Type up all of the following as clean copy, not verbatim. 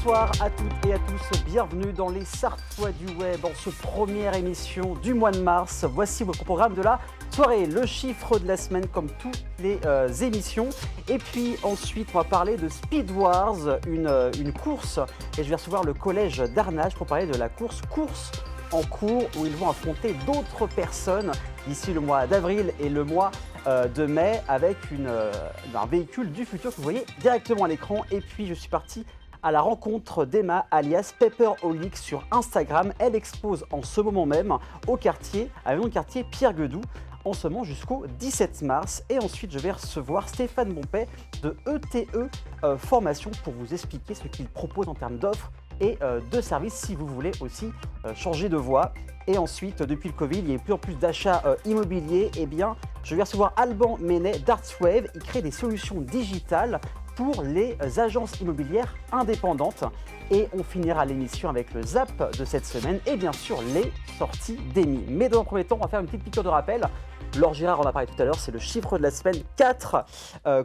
Bonsoir à toutes et à tous, bienvenue dans les Sartois du Web, en ce première émission du mois de mars. Voici votre programme de la soirée, le chiffre de la semaine comme toutes les émissions. Et puis ensuite, on va parler de Speed Wars, une course. Et je vais recevoir le collège d'Arnage pour parler de la course en cours où ils vont affronter d'autres personnes d'ici le mois d'avril et le mois de mai avec un véhicule du futur que vous voyez directement à l'écran. Et puis je suis parti à la rencontre d'Emma alias Pepperholic sur Instagram. Elle expose en ce moment même au quartier, à le quartier Pierre Guedoux, en ce moment jusqu'au 17 mars. Et ensuite, je vais recevoir Stéphane Bompet de ETE Formation pour vous expliquer ce qu'il propose en termes d'offres et de services si vous voulez aussi changer de voie. Et ensuite, depuis le Covid, il y a de plus en plus d'achats immobiliers. Eh bien, je vais recevoir Alban Menet d'Artswave. Il crée des solutions digitales pour les agences immobilières indépendantes. Et on finira l'émission avec le zap de cette semaine et bien sûr les sorties d'Emmy. Mais dans un premier temps, on va faire une petite piqûre de rappel. Laure Girard en a parlé tout à l'heure, c'est le chiffre de la semaine 4,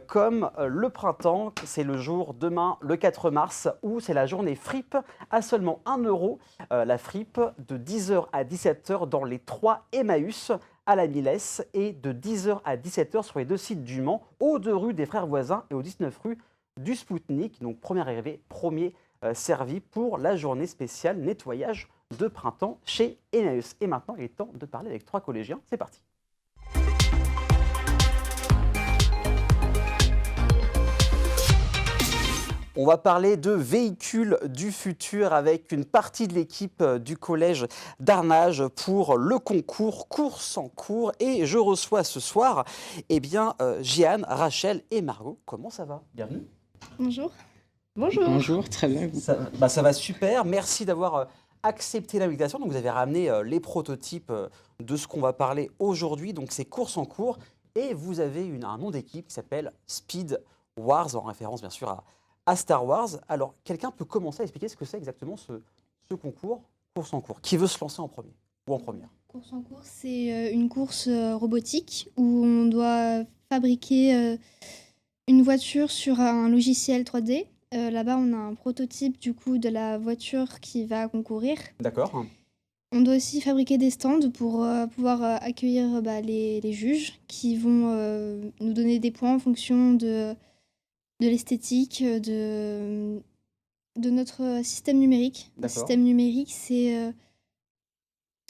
comme le printemps. C'est le jour demain, le 4 mars, où c'est la journée fripe à seulement 1 €. La fripe de 10h à 17h dans les 3 Emmaüs à la Millesse et de 10h à 17h sur les 2 sites du Mans, aux 2 rues des Frères Voisins et aux 19 rue du Spoutnik. Donc premier arrivé, premier servi pour la journée spéciale nettoyage de printemps chez Emmaüs. Et maintenant, il est temps de parler avec 3 collégiens. C'est parti. On va parler de véhicules du futur avec une partie de l'équipe du collège d'Arnage pour le concours course en cours. Et je reçois ce soir Jeanne, Rachel et Margot. Comment ça va? Bienvenue. Bonjour. Bonjour, très bien. Ça va super. Merci d'avoir accepté l'invitation. Donc vous avez ramené les prototypes de ce qu'on va parler aujourd'hui. Donc c'est course en cours. Et vous avez un nom d'équipe qui s'appelle Speed Wars, en référence bien sûr à Star Wars. Alors, quelqu'un peut commencer à expliquer ce que c'est exactement ce concours, course en cours. Qui veut se lancer en premier ou en première? Course en cours, c'est une course robotique où on doit fabriquer une voiture sur un logiciel 3D. Là-bas, on a un prototype du coup de la voiture qui va concourir. D'accord. On doit aussi fabriquer des stands pour pouvoir accueillir les juges qui vont nous donner des points en fonction de l'esthétique, de notre système numérique. Le système numérique, c'est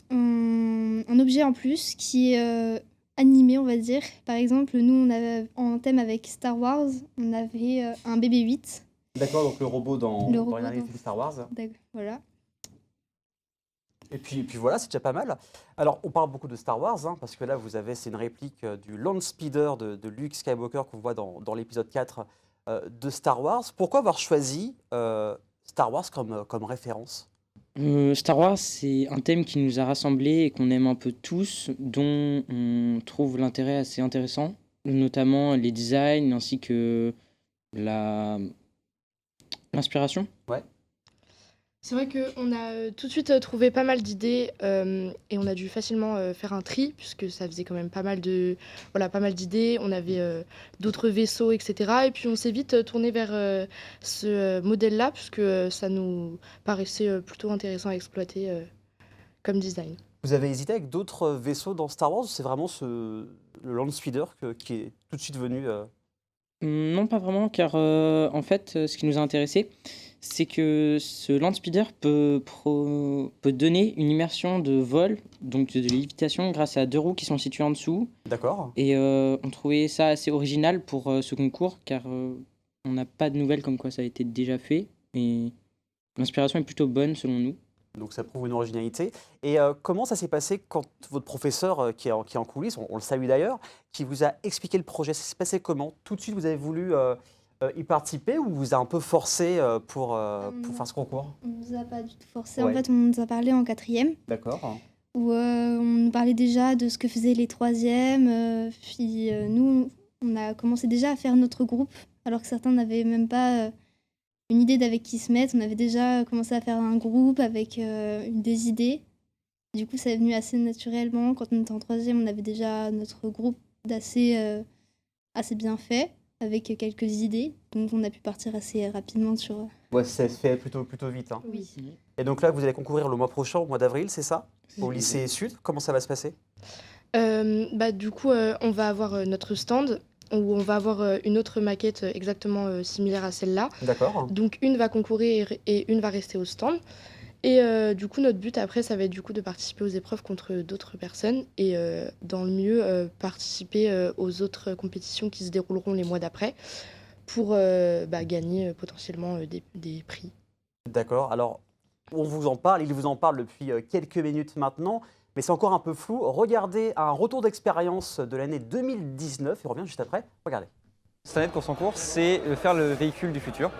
un objet en plus qui est animé, on va dire. Par exemple, nous, on avait en thème avec Star Wars, on avait un BB-8. D'accord, donc le robot dans Star Wars. Voilà. Et puis voilà, c'est déjà pas mal. Alors, on parle beaucoup de Star Wars, parce que là, c'est une réplique du Land Speeder de Luke Skywalker qu'on voit dans l'épisode 4 de Star Wars. Pourquoi avoir choisi Star Wars comme référence? Star Wars, c'est un thème qui nous a rassemblés et qu'on aime un peu tous, dont on trouve l'intérêt assez intéressant, notamment les designs ainsi que l'inspiration. Ouais. C'est vrai qu'on a tout de suite trouvé pas mal d'idées et on a dû facilement faire un tri puisque ça faisait quand même pas mal d'idées. On avait d'autres vaisseaux, etc. Et puis on s'est vite tourné vers ce modèle-là puisque ça nous paraissait plutôt intéressant à exploiter comme design. Vous avez hésité avec d'autres vaisseaux dans Star Wars ou c'est vraiment le Land Speeder qui est tout de suite venu Non, pas vraiment, car en fait, ce qui nous a intéressé, c'est que ce land speeder peut donner une immersion de vol, donc de lévitation, grâce à 2 roues qui sont situées en dessous. D'accord. Et on trouvait ça assez original pour ce concours, car on n'a pas de nouvelles comme quoi ça a été déjà fait. Et l'inspiration est plutôt bonne selon nous. Donc ça prouve une originalité. Et comment ça s'est passé quand votre professeur, qui est en coulisses, on le salue d'ailleurs, qui vous a expliqué le projet? Ça s'est passé comment? Tout de suite, vous avez voulu y participer ou vous a un peu forcé pour faire ce concours? On ne nous a pas du tout forcé. Ouais. En fait, on nous a parlé en 4e. D'accord. Où on nous parlait déjà de ce que faisaient les 3e. Puis nous, on a commencé déjà à faire notre groupe, alors que certains n'avaient même pas une idée d'avec qui se mettre. On avait déjà commencé à faire un groupe avec des idées. Du coup, ça est venu assez naturellement. Quand on était en 3e, on avait déjà notre groupe assez bien fait, avec quelques idées. Donc on a pu partir assez rapidement sur Ouais, ça se fait plutôt vite, hein. Oui. Et donc là, vous allez concourir le mois prochain, au mois d'avril, c'est ça? Au C'est lycée Sud, comment ça va se passer? Du coup, on va avoir notre stand où on va avoir une autre maquette exactement similaire à celle-là. D'accord. Donc une va concourir et une va rester au stand. Et du coup, notre but après, ça va être du coup de participer aux épreuves contre d'autres personnes et dans le mieux participer aux autres compétitions qui se dérouleront les mois d'après pour gagner potentiellement des prix. D'accord. Alors, on vous en parle, il vous en parle depuis quelques minutes maintenant, mais c'est encore un peu flou. Regardez un retour d'expérience de l'année 2019, il revient juste après. Regardez. Cette année de course en cours, c'est faire le véhicule du futur.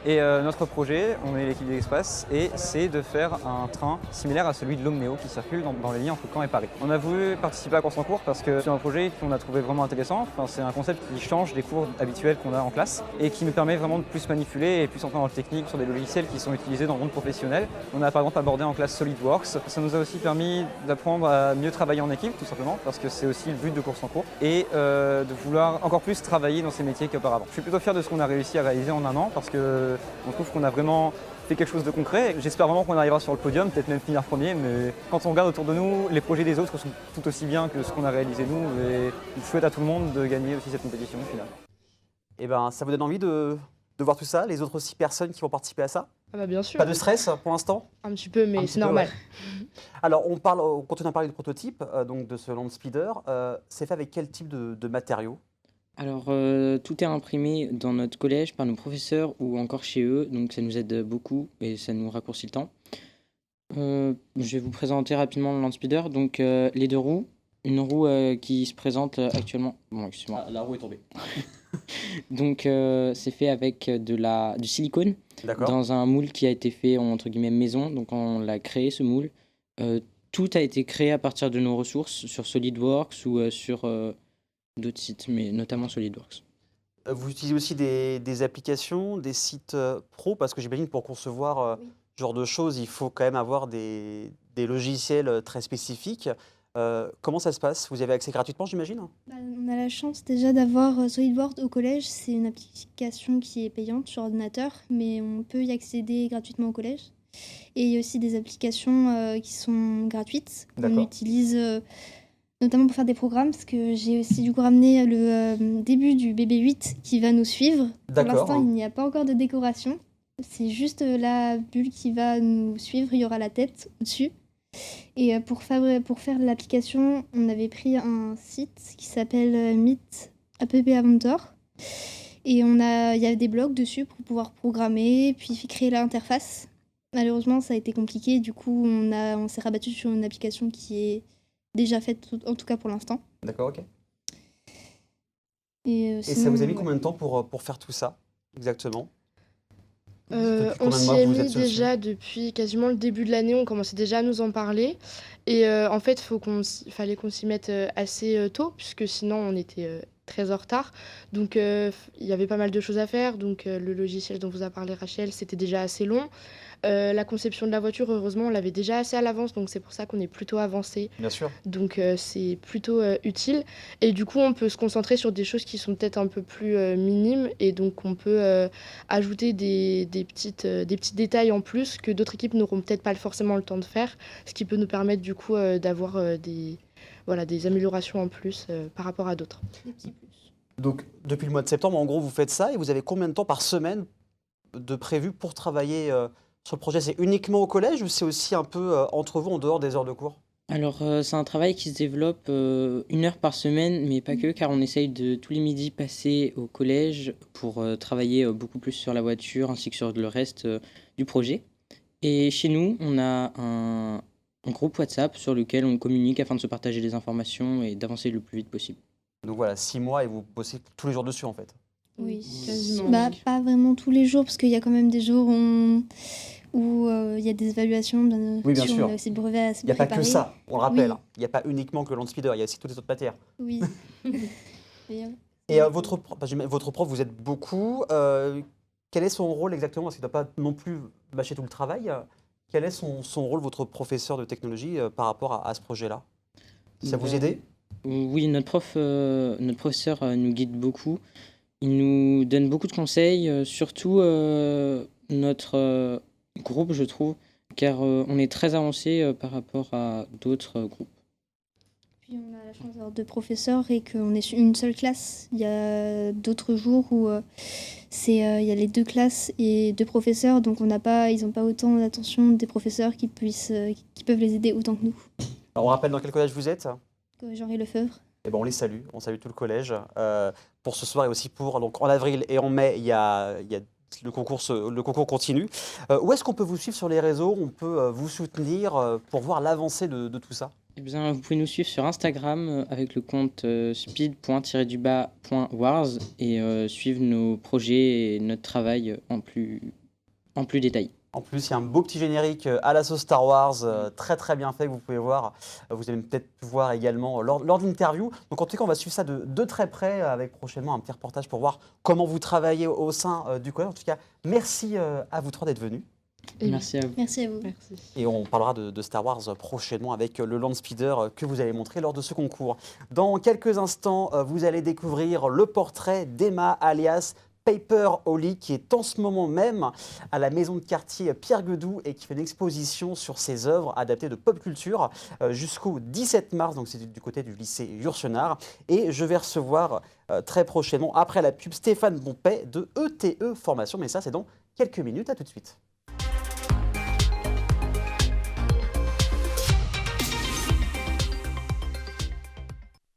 Et notre projet, on est l'équipe d'Express, et c'est de faire un train similaire à celui de l'Omnéo qui circule dans les lignes entre Caen et Paris. On a voulu participer à course en cours parce que c'est un projet qu'on a trouvé vraiment intéressant. Enfin, c'est un concept qui change des cours habituels qu'on a en classe et qui nous permet vraiment de plus manipuler et plus entrer dans le technique sur des logiciels qui sont utilisés dans le monde professionnel. On a par exemple abordé en classe SolidWorks. Ça nous a aussi permis d'apprendre à mieux travailler en équipe, tout simplement, parce que c'est aussi le but de course en cours, et de vouloir encore plus travailler dans ces métiers qu'auparavant. Je suis plutôt fier de ce qu'on a réussi à réaliser en un an parce que on trouve qu'on a vraiment fait quelque chose de concret. J'espère vraiment qu'on arrivera sur le podium, peut-être même finir premier, mais quand on regarde autour de nous, les projets des autres sont tout aussi bien que ce qu'on a réalisé nous, et je souhaite à tout le monde de gagner aussi cette compétition au final. Eh ben, ça vous donne envie de voir tout ça, les autres 6 personnes qui vont participer à ça? Ah bah bien sûr, Pas de stress pour l'instant? un petit peu, Un mais petit c'est peu, normal. ouais. Alors, on continue à parler de prototype, donc de ce land speeder. C'est fait avec quel type de matériaux? Alors, tout est imprimé dans notre collège par nos professeurs ou encore chez eux, donc ça nous aide beaucoup et ça nous raccourcit le temps. Je vais vous présenter rapidement le Land Speeder. Donc, les 2 roues, une roue qui se présente actuellement. Bon, excuse-moi. La roue est tombée. Donc, c'est fait avec du silicone D'accord. dans un moule qui a été fait entre guillemets maison. Donc, on l'a créé ce moule. Tout a été créé à partir de nos ressources sur SolidWorks ou sur d'autres sites, mais notamment SolidWorks. Vous utilisez aussi des applications, des sites pro, parce que j'imagine pour concevoir Oui. ce genre de choses, il faut quand même avoir des logiciels très spécifiques. Comment ça se passe? Vous y avez accès gratuitement, j'imagine? Bah, on a la chance déjà d'avoir SolidWorks au collège. C'est une application qui est payante sur ordinateur, mais on peut y accéder gratuitement au collège. Et il y a aussi des applications qui sont gratuites qu'on D'accord. utilise notamment pour faire des programmes, parce que j'ai aussi du coup ramené le début du BB8 qui va nous suivre. Pour D'accord. l'instant, il n'y a pas encore de décoration. C'est juste la bulle qui va nous suivre. Il y aura la tête au-dessus. Et pour faire l'application, on avait pris un site qui s'appelle Meet App Inventor. Et il y a des blocs dessus pour pouvoir programmer, puis créer l'interface. Malheureusement, ça a été compliqué. Du coup, on s'est rabattu sur une application qui est déjà faite, en tout cas pour l'instant. D'accord, ok. Et Et ça sinon, vous a mis ouais. combien de temps pour faire tout ça, exactement? Depuis On combien de s'y mois est vous mis êtes dessus? déjà depuis quasiment le début de l'année, on commençait déjà à nous en parler. Et en fait, fallait qu'on s'y mette assez tôt, puisque sinon on était très en retard. Donc il y avait pas mal de choses à faire. Donc le logiciel dont vous a parlé Rachel, c'était déjà assez long. La conception de la voiture, heureusement, on l'avait déjà assez à l'avance, donc c'est pour ça qu'on est plutôt avancé. Bien sûr. Donc c'est plutôt utile. Et du coup, on peut se concentrer sur des choses qui sont peut-être un peu plus minimes. Et donc, on peut ajouter des petits détails en plus que d'autres équipes n'auront peut-être pas forcément le temps de faire. Ce qui peut nous permettre du coup d'avoir des améliorations en plus par rapport à d'autres. Des petits plus. Donc, depuis le mois de septembre, en gros, vous faites ça et vous avez combien de temps par semaine de prévu pour travailler sur le projet? C'est uniquement au collège ou c'est aussi un peu entre vous en dehors des heures de cours? Alors, c'est un travail qui se développe 1 heure par semaine, mais pas que, car on essaye de tous les midis passer au collège pour travailler beaucoup plus sur la voiture ainsi que sur le reste du projet. Et chez nous, on a un groupe WhatsApp sur lequel on communique afin de se partager des informations et d'avancer le plus vite possible. Donc voilà, 6 mois et vous bossez tous les jours dessus en fait. Oui, Quasiment. bah, pas vraiment tous les jours, parce qu'il y a quand même des jours où il y a des évaluations. Oui, bien sûr. sûr. On a aussi le brevet à se Il n'y a pas que préparer. ça, on le rappelle. Oui. Il n'y a pas uniquement que le land speeder, il y a aussi toutes les autres matières. Oui. Et, Et votre prof, vous êtes beaucoup. Quel est son rôle exactement? Parce qu'il ne doit pas non plus mâcher tout le travail. Quel est son rôle, votre professeur de technologie, par rapport à ce projet-là? Ça vous Ben, aide? Oui, notre professeur nous guide beaucoup. Il nous donne beaucoup de conseils, surtout notre groupe, je trouve, car on est très avancé par rapport à d'autres groupes. Puis on a la chance d'avoir 2 professeurs et qu'on est une seule classe. Il y a d'autres jours où il y a les 2 classes et 2 professeurs, donc ils n'ont pas autant d'attention des professeurs qui peuvent les aider autant que nous. Alors, on rappelle dans quel collège vous êtes? Jean-Louis Lefebvre. Eh ben, on les salue, on salue tout le collège. Pour ce soir et aussi donc en avril et en mai, il y a le concours continue. Où est-ce qu'on peut vous suivre sur les réseaux? On peut vous soutenir pour voir l'avancée de tout ça? Eh bien, vous pouvez nous suivre sur Instagram avec le compte speed.wars et suivre nos projets et notre travail en plus détail. En plus, il y a un beau petit générique à la sauce Star Wars, très très bien fait, que vous pouvez voir. Vous allez peut-être voir également lors d'une interview. Donc en tout cas, on va suivre ça de très près, avec prochainement un petit reportage pour voir comment vous travaillez au sein du collège. En tout cas, merci à vous 3 d'être venus. Et Merci à vous. Merci à vous. Merci. Et on parlera de Star Wars prochainement avec le Landspeeder que vous allez montrer lors de ce concours. Dans quelques instants, vous allez découvrir le portrait d'Emma alias Paper Holly, qui est en ce moment même à la maison de quartier Pierre Guedoux et qui fait une exposition sur ses œuvres adaptées de pop culture jusqu'au 17 mars, donc c'est du côté du lycée Yurchenard. Et je vais recevoir très prochainement, après la pub, Stéphane Bompet de ETE Formation, mais ça c'est dans quelques minutes, à tout de suite.